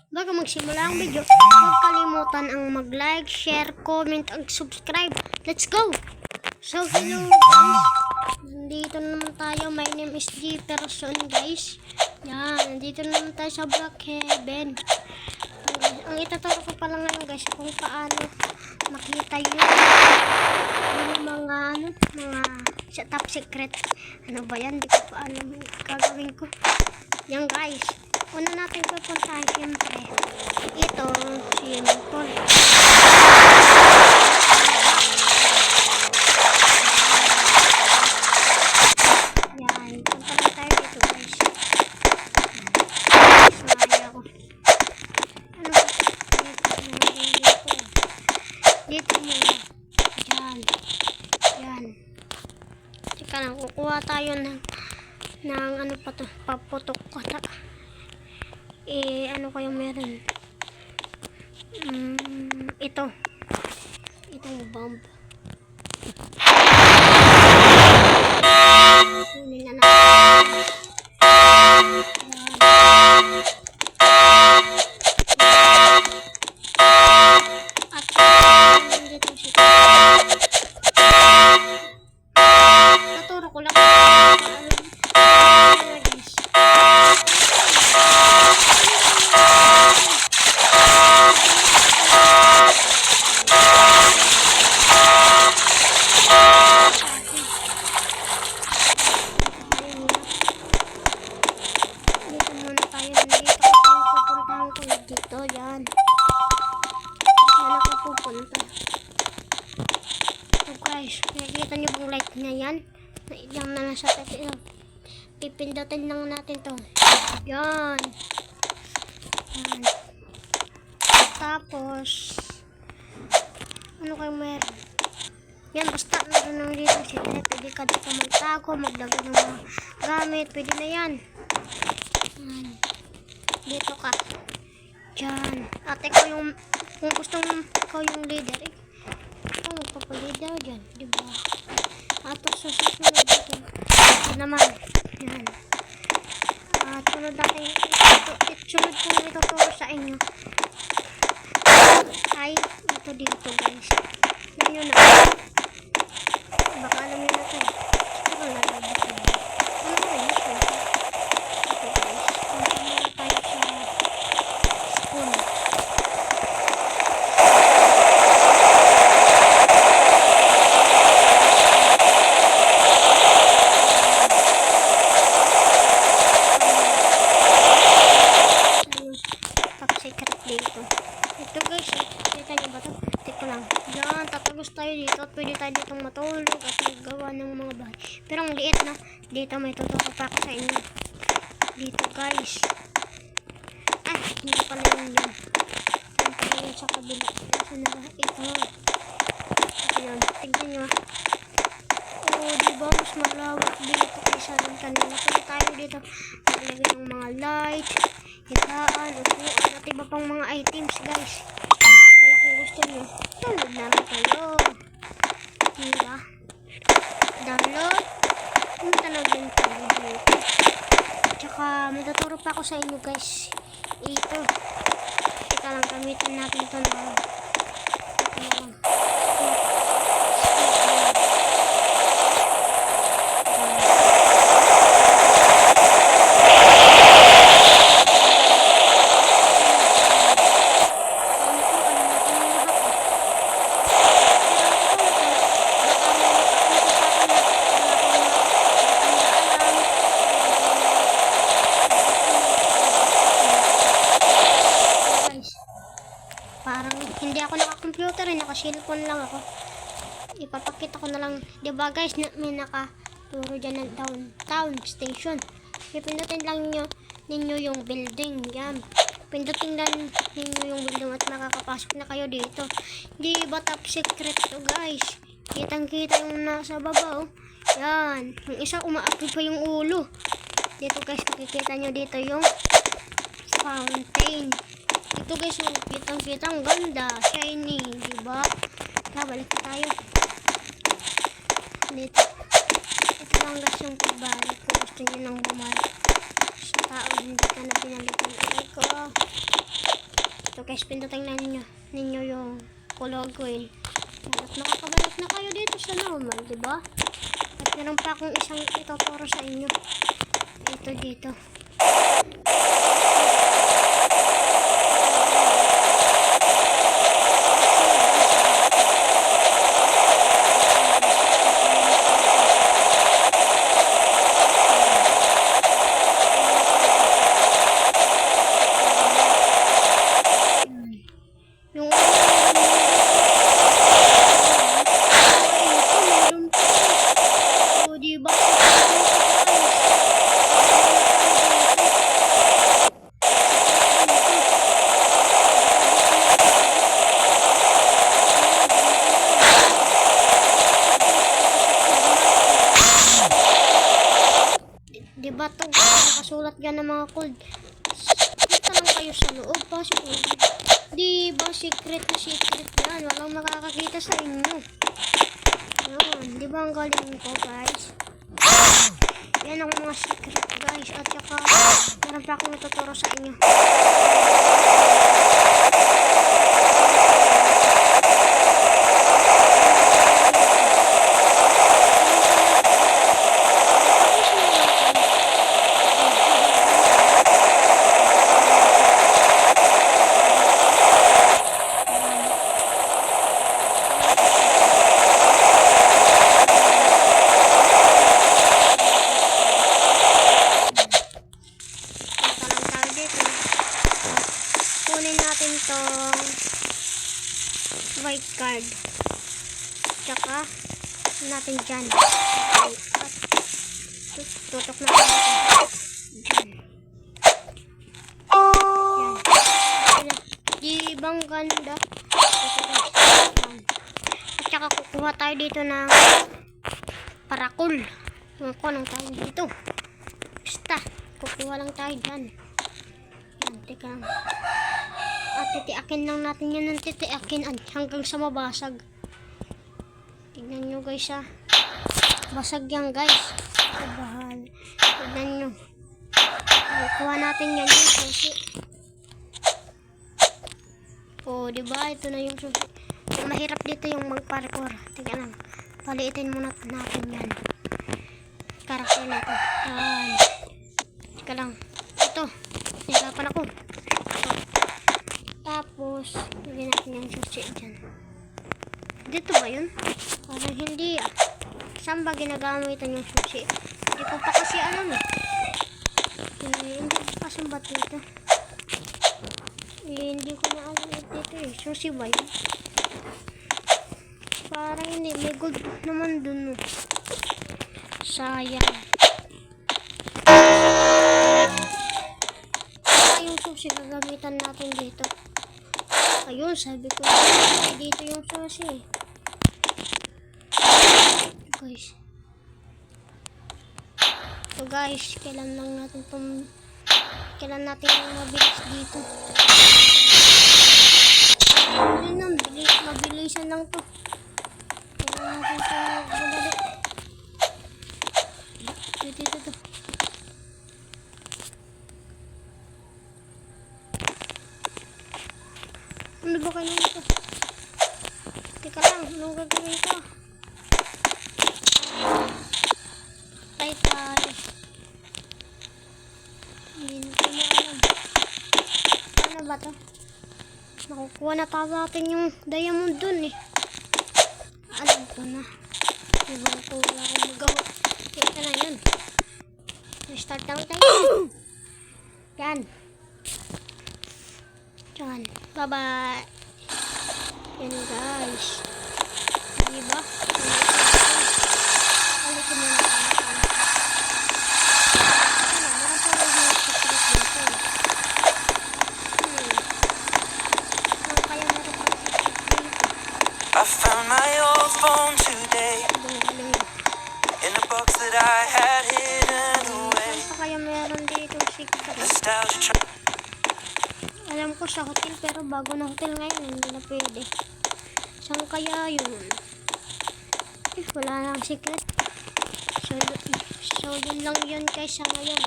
Bago magsimula ang video, huwag kalimutan ang mag-like, share, comment, at subscribe. Let's go! So, hello guys. Nandito naman tayo. My name is G. Person guys. Yan, nandito naman tayo sa Black Heaven. Ang ituturo ko pala ngayon guys kung paano makita yung mga top secret. Ano ba yan? Di ko paano gagawin ko. Yan guys. Una natin pupuntahan siyempre ito swimming pool. Yan, punta na tayo dito guys. Sumaya ako. Ano ba? Dito muna. Yan. Yan. Teka lang, kukuha tayo ng ano pa to, paputok ko. Ano kayong meron? Itong bomb. Kunin na natin. At dito siya. Naturo ko lang. Dito, yan. Yan ako pupunta. So guys, nakikita nyo bang light na yan? Yan na nasa tayo. Pipindutin lang natin to. Yan. Yan. Tapos, ano kayo meron? Yan, basta meron lang dito secret. Pwede ka dito magtago, maglagay ng mga gamit. Pwede na yan. Yan. Dito ka. Diyan. Ate ko yung, kung gusto mo ikaw yung leader, ikaw magpapaleader dyan, diba? At susunod dito. Ito naman. Yan. At sunod natin, sunod kong ituturo sa inyo. Ay, ito dito guys. Yan yun na. Baka alam nyo na ito. Ito lang nalabas na. Ano ba yun? Ito guys. Punta tayo sa spoon. Top secret dito. Ito guys, kita nyo ba ito? Teka lang. Yan, tatagos tayo dito at pwede tayo ditong matulog at magawa ng mga bahay. Pero ang liit na, dito may tuturo pa ako sa inyo. Dito guys. Ah, hindi pala yun yan. Yan pala yun sa kabila. Kasi na ba? Ito. Ayan, tignan nyo. Oo, diba? Mas malawak dito kaysa rin kanila. Pwede tayo dito naglagay ng mga light, hitaan, upuan, at iba pang mga items guys. Kaya kung gusto nyo, tulog na rin kayo. Diba? Download. Punta na din tayo dito. Tsaka, matuturo pa ako sa inyo guys. Ito. Teka lang, gamitin natin ito na. Parang hindi ako naka-computer, naka-cellphone lang ako. Ipapakita ko na lang. Diba guys, may nakaturo dyan ng downtown station. Pindutin lang ninyo yung building. Yan. Pindutin lang ninyo yung building at makakapasok na kayo dito. Di ba top secret to guys? Kitang-kita yung nasa baba oh. Yan. Yung isa umaapoy pa yung ulo. Dito guys, makikita nyo dito yung fountain. Ito guys, kitang-kita ang ganda, shiny, diba? Balik na tayo. Dito. Ito lang guys yung pagbalik. Kung gusto nyo nang bumalik sa tao, hindi ka na pinalitan. Ay ko. guys, pindutin na ninyo yung color green. At makakabalik na kayo dito sa normal, diba? At meron pa akong isang ituturo sa inyo. Ito dito. Yung diba? Diba to? Nakasulat dyan ng mga code. Punta lang kayo sa loob. Diba secret na secret yan. Walang makakakita sa inyo. Yan. Diba ang galing ko guys? Yan ang mga secret guys. At saka meron pa akong ituturo sa inyo. Kunin natin tong white card. Tsaka natin dyan. Tutok natin dyan. Yan. Dibang ganda. At tsaka kukuha tayo dito ng parakul. Yung ko lang tayo dito. Basta, kukuha lang tayo dyan. Yan, teka lang. At titiakin lang natin yan ng titiakin hanggang sa mabasag. Tignan nyo guys ha. Basag yan guys. Bahal. Tignan nyo. Kuha natin yan yung susi. O diba ito na yung susi. Yung mahirap dito yung magparkour. Tignan lang. Paliitin muna natin yan. Karakter na ito. Teka lang. Ito. Hirapan ako. Tapos, lagyan natin yung susi dyan. Dito ba yun? Parang hindi ah. Saan ba ginagamitan yung susi? Hindi ko pa kasi alam eh. Hindi ko kasi ba't dito? Hindi ko na alam dito eh. Susi ba yun? Parang hindi. May gold naman dun oh. Sayang. Yung susi gagamitan natin dito. Ayun, sabi ko dito yung susi. Guys. So guys, kailan natin yung mabilis dito. Yun lang, mabilisan lang to. Kailan natin ito madali. Dito. Ano ba kayo nito? Teka lang, anong gagawin ko? Tayo. Hindi ko na alam. Ano ba to? Nakukuha na tayo natin yung diamond dun eh. Alam ko na. Ibang ko wala akong magawa. Teka na yun. Restart lang tayo. Yan. Yan. Bye-bye. Yan guys. Diba? Alikin na natin. I found my old phone today in a box that I had hidden away. Kaya meron dito secret. Nostalgia. Alam ko sa hotel pero bago na hotel ngayon hindi na pwede. Saan kaya yun? Wala nang secret. So yun lang yun guys sa ngayon.